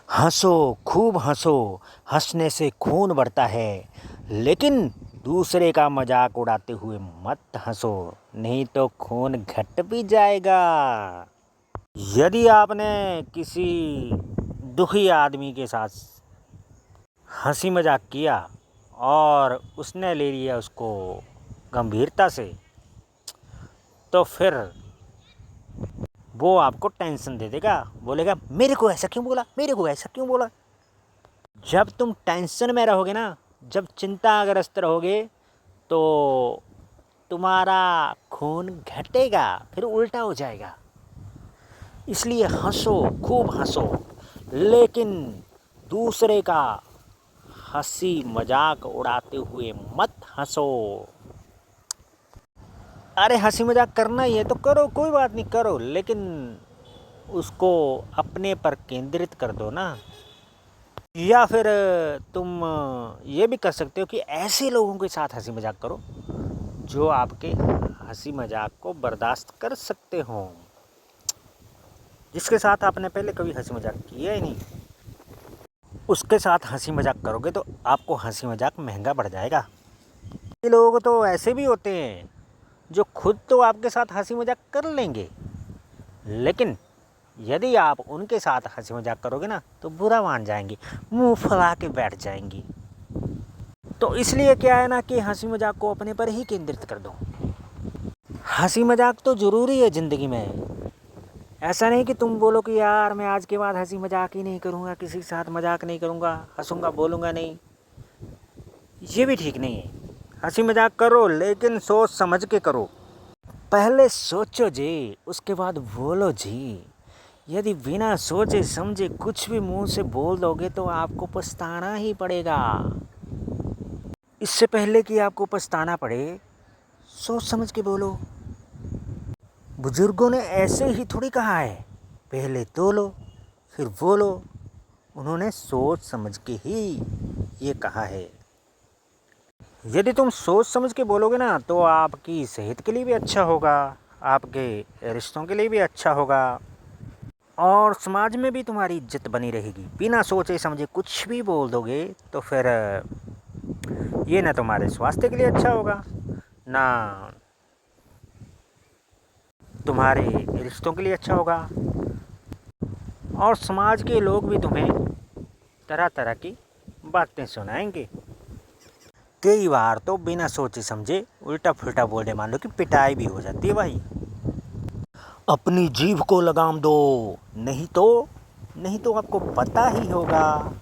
हंसो, खूब हंसो, हंसने से खून बढ़ता है। लेकिन दूसरे का मजाक उड़ाते हुए मत हंसो, नहीं तो खून घट भी जाएगा। यदि आपने किसी दुखी आदमी के साथ हंसी मजाक किया और उसने ले लिया उसको गंभीरता से, तो फिर वो आपको टेंशन दे देगा, बोलेगा मेरे को ऐसा क्यों बोला, मेरे को ऐसा क्यों बोला। जब तुम टेंशन में रहोगे ना, जब चिंताग्रस्त रहोगे, तो तुम्हारा खून घटेगा, फिर उल्टा हो जाएगा। इसलिए हंसो, खूब हंसो, लेकिन दूसरे का हंसी मजाक उड़ाते हुए मत हंसो। अरे हंसी मजाक करना ही है तो करो, कोई बात नहीं, करो, लेकिन उसको अपने पर केंद्रित कर दो ना। या फिर तुम ये भी कर सकते हो कि ऐसे लोगों के साथ हंसी मजाक करो जो आपके हंसी मजाक को बर्दाश्त कर सकते हो, जिसके साथ आपने पहले कभी हंसी मजाक किया ही नहीं। उसके साथ हंसी मजाक करोगे तो आपको हंसी मजाक महंगा पड़ जाएगा। ये लोग तो ऐसे भी होते हैं जो खुद तो आपके साथ हंसी मजाक कर लेंगे, लेकिन यदि आप उनके साथ हंसी मजाक करोगे ना तो बुरा मान जाएंगे, मुंह फुला के बैठ जाएंगी। तो इसलिए क्या है ना कि हंसी मजाक को अपने पर ही केंद्रित कर दो। हंसी मजाक तो ज़रूरी है ज़िंदगी में। ऐसा नहीं कि तुम बोलो कि यार मैं आज के बाद हंसी मजाक ही नहीं करूँगा, किसी के साथ मजाक नहीं करूँगा, हंसूँगा बोलूँगा नहीं। ये भी ठीक नहीं है। हंसी मजाक करो, लेकिन सोच समझ के करो। पहले सोचो जी, उसके बाद बोलो जी। यदि बिना सोचे समझे कुछ भी मुंह से बोल दोगे तो आपको पछताना ही पड़ेगा। इससे पहले कि आपको पछताना पड़े, सोच समझ के बोलो। बुजुर्गों ने ऐसे ही थोड़ी कहा है, पहले तोलो फिर बोलो। उन्होंने सोच समझ के ही ये कहा है। यदि तुम सोच समझ के बोलोगे ना तो आपकी सेहत के लिए भी अच्छा होगा, आपके रिश्तों के लिए भी अच्छा होगा, और समाज में भी तुम्हारी इज्जत बनी रहेगी। बिना सोचे समझे कुछ भी बोल दोगे तो फिर ये ना तुम्हारे स्वास्थ्य के लिए अच्छा होगा, ना तुम्हारे रिश्तों के लिए अच्छा होगा, और समाज के लोग भी तुम्हें तरह तरह की बातें सुनाएंगे। कई बार तो बिना सोचे समझे उल्टा फुल्टा बोलने वालों की पिटाई भी हो जाती है भाई। अपनी जीभ को लगाम दो, नहीं तो आपको पता ही होगा।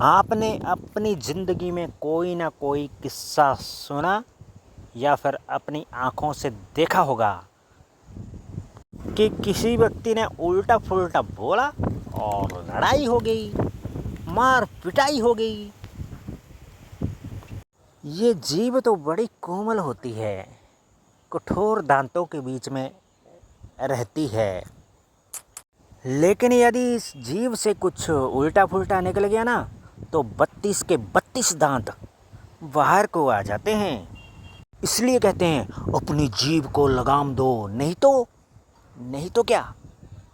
आपने अपनी ज़िंदगी में कोई ना कोई किस्सा सुना या फिर अपनी आँखों से देखा होगा कि किसी व्यक्ति ने उल्टा फुल्टा बोला और लड़ाई हो गई, मार पिटाई हो गई। ये जीभ तो बड़ी कोमल होती है, कठोर दांतों के बीच में रहती है, लेकिन यदि इस जीभ से कुछ उल्टा फुल्टा निकल गया ना तो 32 के 32 दांत बाहर को आ जाते हैं। इसलिए कहते हैं अपनी जीभ को लगाम दो, नहीं तो क्या,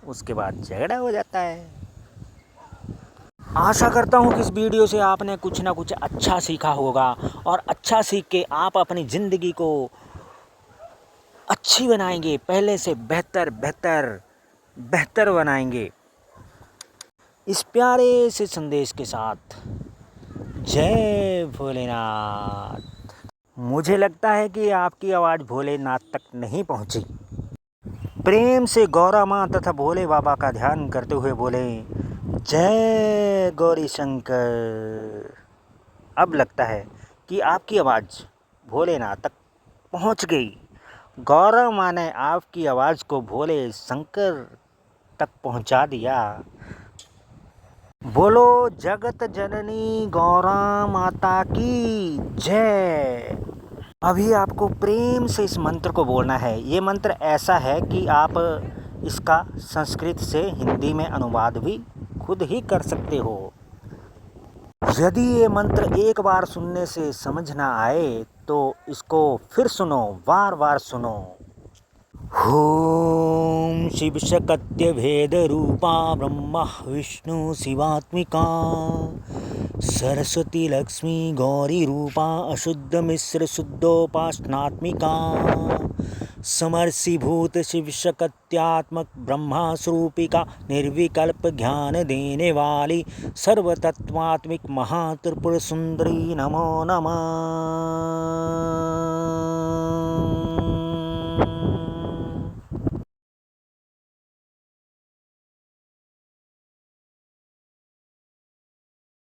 उसके बाद झगड़ा हो जाता है। आशा करता हूँ कि इस वीडियो से आपने कुछ ना कुछ अच्छा सीखा होगा, और अच्छा सीख के आप अपनी ज़िंदगी को अच्छी बनाएंगे, पहले से बेहतर बेहतर बेहतर बनाएंगे। इस प्यारे से संदेश के साथ जय भोलेनाथ। मुझे लगता है कि आपकी आवाज़ भोलेनाथ तक नहीं पहुंची। प्रेम से गौरा माँ तथा भोले बाबा का ध्यान करते हुए बोले जय गौरी शंकर। अब लगता है कि आपकी आवाज़ भोलेनाथ तक पहुंच गई। गौरा माँ ने आपकी आवाज़ को भोले शंकर तक पहुंचा दिया। बोलो जगत जननी गौरा माता की जय। अभी आपको प्रेम से इस मंत्र को बोलना है। ये मंत्र ऐसा है कि आप इसका संस्कृत से हिंदी में अनुवाद भी खुद ही कर सकते हो। यदि ये मंत्र एक बार सुनने से समझ ना आए तो इसको फिर सुनो, बार बार सुनो, ॐ शिवशक्त्यभेदरूपा ब्रह्मा विष्णु शिवात्मिका सरस्वती लक्ष्मी गौरीरूपा अशुद्धमिश्रशुद्धोपासनात्मिका समर्षिभूत शिवशक्त्यात्मक ब्रह्मास्वरूपिका निर्विकल्प ज्ञान देने वाली सर्वतत्वात्मिक महात्रिपुर सुंदरी नमो नमः।